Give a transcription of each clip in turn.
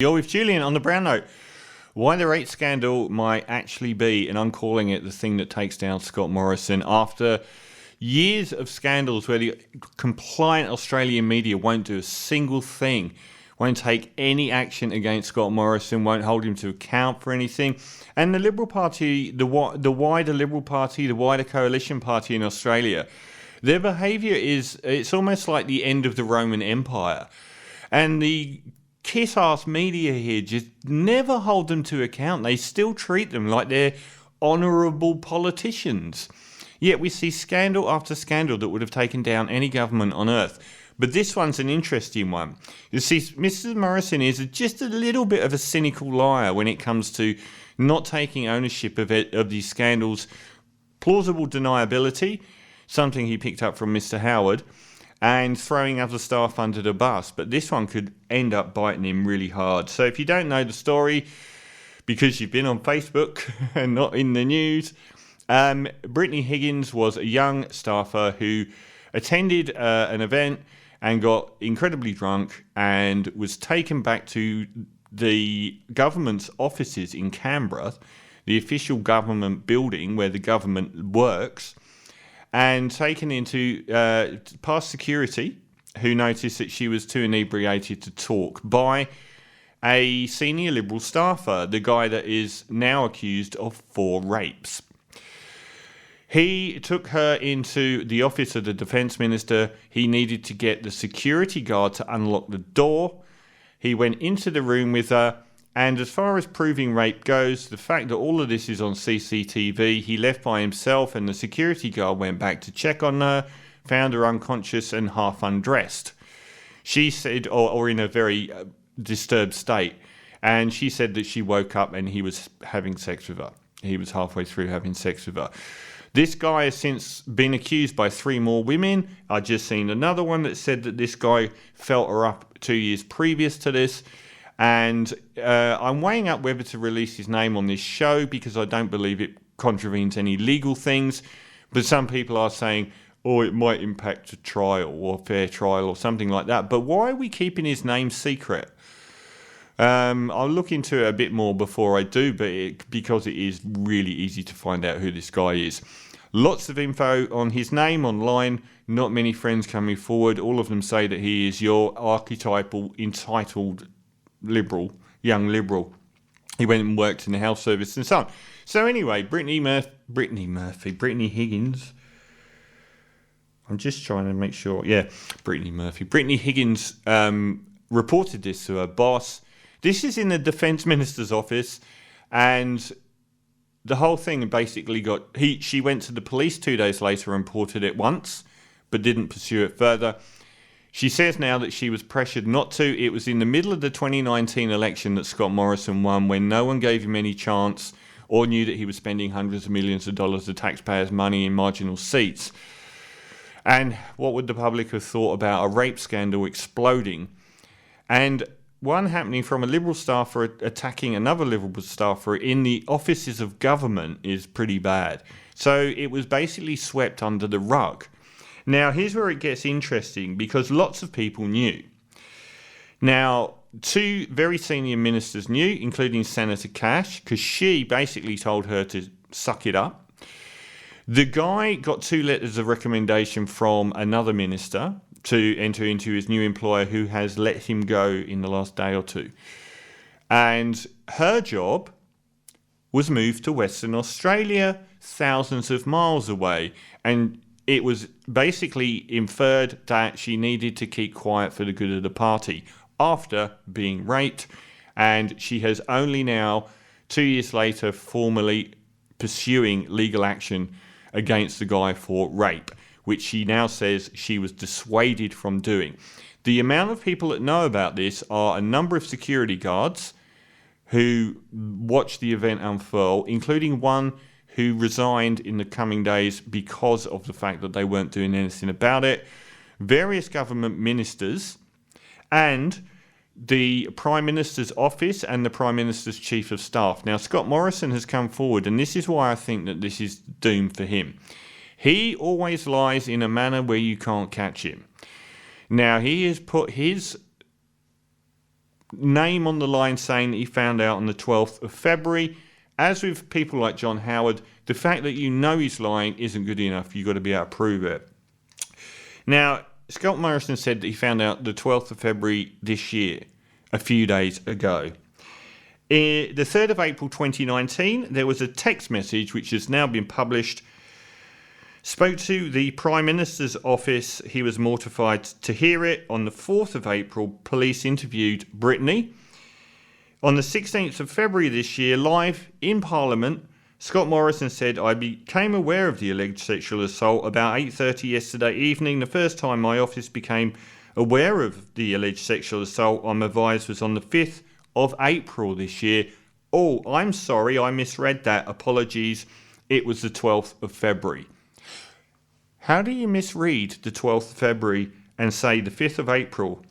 You're with Julian on the Brown Note. Why the rape scandal might actually be, and I'm calling it the thing that takes down Scott Morrison, after years of scandals where the compliant Australian media won't do a single thing, won't take any action against Scott Morrison, won't hold him to account for anything. And the Liberal Party, the wider Liberal Party, the wider coalition party in Australia, their behaviour it's almost like the end of the Roman Empire. And the kiss-ass media here just never hold them to account. They still treat them like they're honourable politicians. Yet we see scandal after scandal that would have taken down any government on earth. But this one's an interesting one. You see, Mr Morrison is just a little bit of a cynical liar when it comes to not taking ownership of these scandals. Plausible deniability, something he picked up from Mr Howard, and throwing other staff under the bus. But this one could end up biting him really hard. So if you don't know the story, because you've been on Facebook and not in the news, Brittany Higgins was a young staffer who attended an event and got incredibly drunk and was taken back to the government's offices in Canberra, the official government building where the government works, and taken into past security, who noticed that she was too inebriated to talk, by a senior Liberal staffer, the guy that is now accused of 4 rapes. He took her into the office of the Defence Minister. He needed to get the security guard to unlock the door. He went into the room with her, and as far as proving rape goes, the fact that all of this is on CCTV, he left by himself and the security guard went back to check on her, found her unconscious and half undressed. She said, or in a very disturbed state, and she said that she woke up and he was having sex with her. He was halfway through having sex with her. This guy has since been accused by 3 more women. I just seen another one that said that this guy felt her up 2 years previous to this. And I'm weighing up whether to release his name on this show because I don't believe it contravenes any legal things. But some people are saying, oh, it might impact a trial or fair trial or something like that. But why are we keeping his name secret? I'll look into it a bit more before I do, because it is really easy to find out who this guy is. Lots of info on his name online, not many friends coming forward. All of them say that he is your archetypal, entitled Liberal, young Liberal. He went and worked in the health service and so on. So anyway, Brittany Higgins. I'm just trying to make sure. Yeah, Brittany Higgins reported this to her boss. This is in the Defence Minister's office, and the whole thing basically she went to the police 2 days later and reported it once, but didn't pursue it further. She says now that she was pressured not to. It was in the middle of the 2019 election that Scott Morrison won, when no one gave him any chance or knew that he was spending hundreds of millions of dollars of taxpayers' money in marginal seats. And what would the public have thought about a rape scandal exploding? And one happening from a Liberal staffer attacking another Liberal staffer in the offices of government is pretty bad. So it was basically swept under the rug. Now, here's where it gets interesting, because lots of people knew. Now, 2 very senior ministers knew, including Senator Cash, because she basically told her to suck it up. The guy got 2 letters of recommendation from another minister to enter into his new employer, who has let him go in the last day or 2. And her job was moved to Western Australia, thousands of miles away. And it was basically inferred that she needed to keep quiet for the good of the party after being raped. And she has only now, 2 years later, formally pursuing legal action against the guy for rape, which she now says she was dissuaded from doing. The amount of people that know about this are a number of security guards who watched the event unfurl, including one who resigned in the coming days because of the fact that they weren't doing anything about it, various government ministers, and the Prime Minister's office and the Prime Minister's Chief of Staff. Now, Scott Morrison has come forward, and this is why I think that this is doomed for him. He always lies in a manner where you can't catch him. Now, he has put his name on the line saying that he found out on the 12th of February. As with people like John Howard, the fact that you know he's lying isn't good enough. You've got to be able to prove it. Now, Scott Morrison said that he found out the 12th of February this year, a few days ago. The 3rd of April 2019, there was a text message which has now been published. Spoke to the Prime Minister's office. He was mortified to hear it. On the 4th of April, police interviewed Brittany. On the 16th of February this year, live in Parliament, Scott Morrison said, I became aware of the alleged sexual assault about 8:30 yesterday evening. The first time my office became aware of the alleged sexual assault, I'm advised, was on the 5th of April this year. Oh, I'm sorry, I misread that. Apologies. It was the 12th of February. How do you misread the 12th of February and say the 5th of April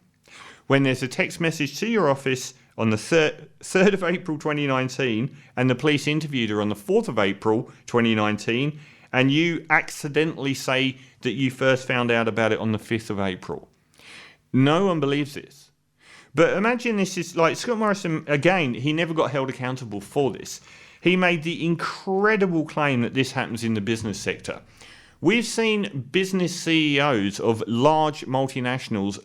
when there's a text message to your office on the 3rd of April 2019 and the police interviewed her on the 4th of April 2019 and you accidentally say that you first found out about it on the 5th of April? No one believes this. But imagine this is like Scott Morrison, again, he never got held accountable for this. He made the incredible claim that this happens in the business sector. We've seen business CEOs of large multinationals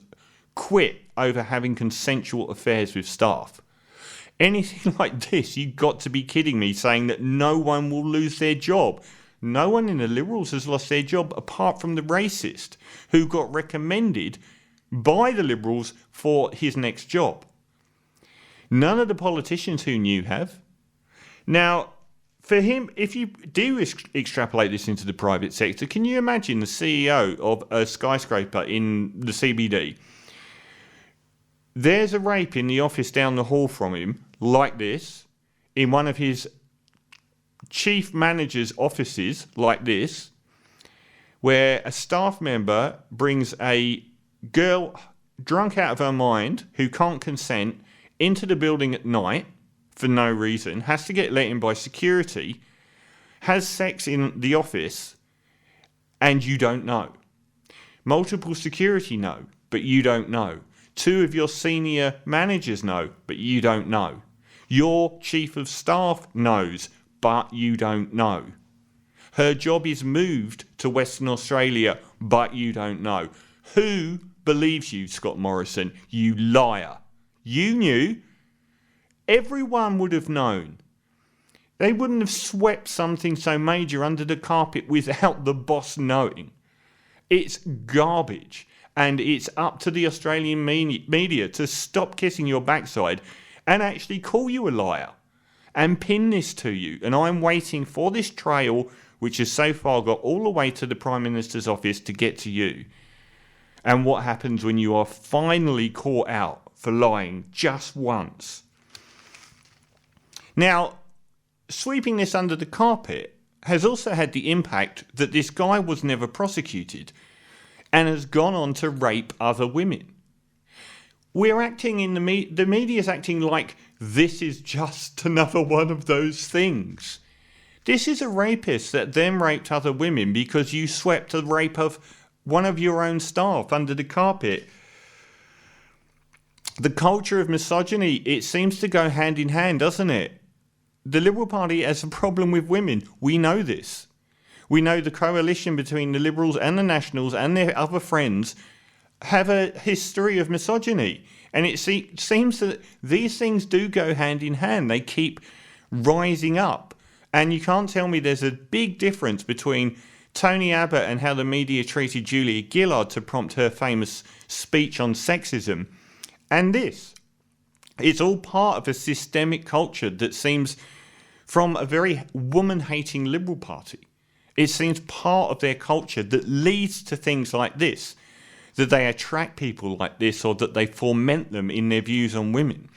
quit over having consensual affairs with staff. Anything like this, you've got to be kidding me, saying that no one will lose their job. No one in the Liberals has lost their job apart from the racist who got recommended by the Liberals for his next job. None of the politicians who knew have. Now, for him, if you do extrapolate this into the private sector, can you imagine the CEO of a skyscraper in the CBD? There's a rape in the office down the hall from him, like this, in one of his chief manager's offices, like this, where a staff member brings a girl drunk out of her mind who can't consent into the building at night, for no reason, has to get let in by security, has sex in the office, and you don't know. Multiple security know, but you don't know. 2 of your senior managers know, but you don't know. Your chief of staff knows, but you don't know. Her job is moved to Western Australia, but you don't know. Who believes you, Scott Morrison? You liar. You knew. Everyone would have known. They wouldn't have swept something so major under the carpet without the boss knowing. It's garbage. And it's up to the Australian media to stop kissing your backside and actually call you a liar and pin this to you. And I'm waiting for this trail, which has so far got all the way to the Prime Minister's office, to get to you. And what happens when you are finally caught out for lying just once? Now, sweeping this under the carpet has also had the impact that this guy was never prosecuted and has gone on to rape other women. We're acting in the media's acting like this is just another one of those things. This is a rapist that then raped other women because you swept the rape of one of your own staff under the carpet. The culture of misogyny, it seems to go hand in hand, doesn't it? The Liberal Party has a problem with women. We know this. We know the coalition between the Liberals and the Nationals and their other friends have a history of misogyny. And it seems that these things do go hand in hand. They keep rising up. And you can't tell me there's a big difference between Tony Abbott and how the media treated Julia Gillard to prompt her famous speech on sexism and this. It's all part of a systemic culture that seems from a very woman-hating Liberal Party. It seems part of their culture that leads to things like this, that they attract people like this or that they foment them in their views on women,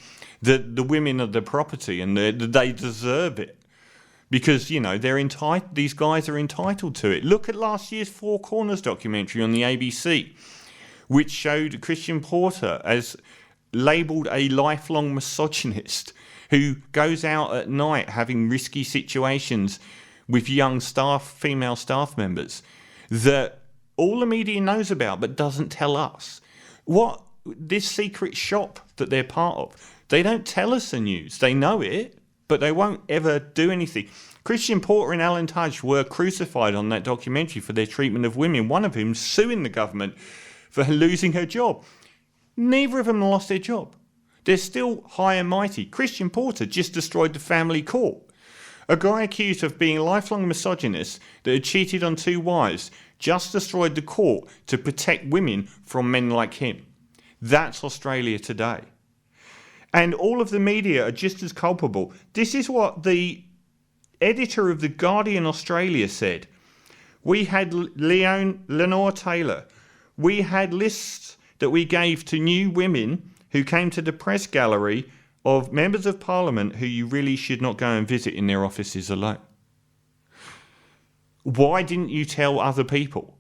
that the women are the property and that they deserve it because, you know, these guys are entitled to it. Look at last year's Four Corners documentary on the ABC, which showed Christian Porter as labelled a lifelong misogynist who goes out at night having risky situations with young female staff members that all the media knows about but doesn't tell us. What this secret shop that they're part of. They don't tell us the news. They know it, but they won't ever do anything. Christian Porter and Alan Tudge were crucified on that documentary for their treatment of women, one of whom suing the government for losing her job. Neither of them lost their job. They're still high and mighty. Christian Porter just destroyed the family court. A guy accused of being a lifelong misogynist that had cheated on 2 wives just destroyed the court to protect women from men like him. That's Australia today. And all of the media are just as culpable. This is what the editor of The Guardian Australia said. We had Lenore Taylor. We had lists that we gave to new women who came to the press gallery of members of parliament who you really should not go and visit in their offices alone. Why didn't you tell other people?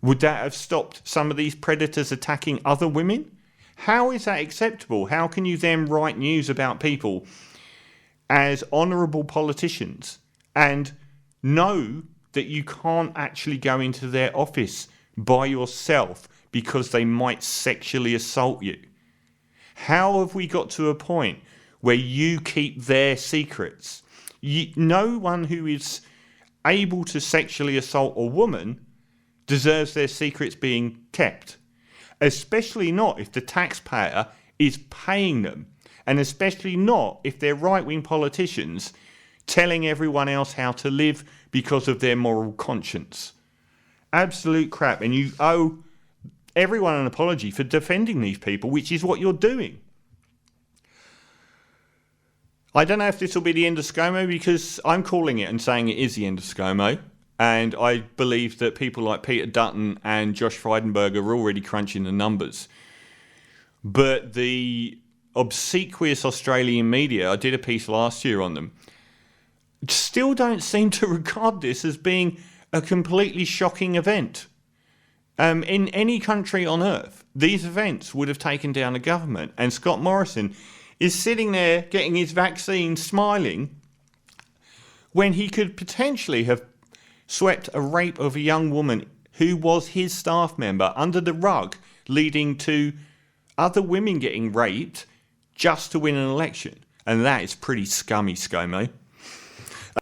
Would that have stopped some of these predators attacking other women? How is that acceptable? How can you then write news about people as honourable politicians and know that you can't actually go into their office by yourself because they might sexually assault you? How have we got to a point where you keep their secrets? No one who is able to sexually assault a woman deserves their secrets being kept, especially not if the taxpayer is paying them, and especially not if they're right-wing politicians telling everyone else how to live because of their moral conscience. Absolute crap, and you owe everyone an apology for defending these people, which is what you're doing. I don't know if this will be the end of ScoMo, because I'm calling it and saying it is the end of ScoMo, and I believe that people like Peter Dutton and Josh Frydenberg are already crunching the numbers. But the obsequious Australian media, I did a piece last year on them, still don't seem to regard this as being a completely shocking event. In any country on earth, these events would have taken down a government, and Scott Morrison is sitting there getting his vaccine smiling when he could potentially have swept a rape of a young woman who was his staff member under the rug, leading to other women getting raped just to win an election. And that is pretty scummy, ScoMo.